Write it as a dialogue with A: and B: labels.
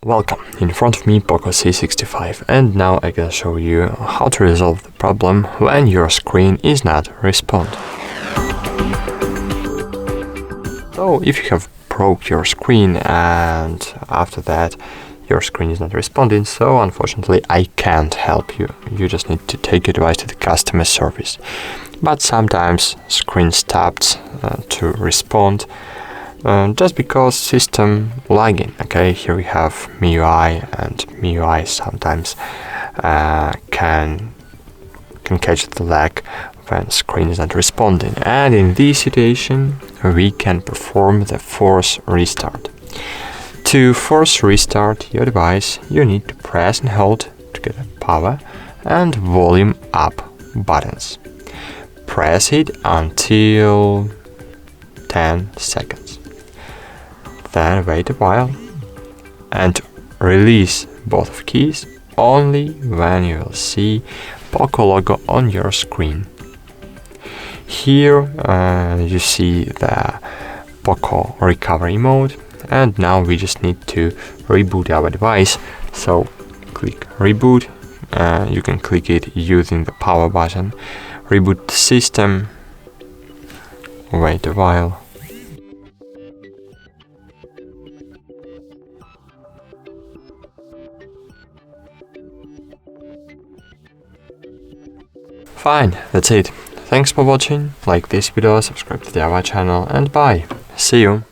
A: Welcome, in front of me Poco C65, and now I can show you how to resolve the problem when your screen is not responding. So if you have broke your screen and after that your screen is not responding, so unfortunately I can't help you. You just need to take advice to the customer service. But sometimes screen stops to respond just because system lagging. Okay, here we have MIUI, and MIUI sometimes can catch the lag when screen is not responding, and in this situation we can perform the force restart. To force restart your device, you need to press and hold together power and volume up buttons. Press it until 10 seconds. Then wait a while and release both keys only when you will see Poco logo on your screen. Here you see the Poco recovery mode, and now we just need to reboot our device. So click reboot. You can click it using the power button. Reboot the system. Wait a while. Fine, that's it. Thanks for watching. Like this video, subscribe to our channel, and bye. See you.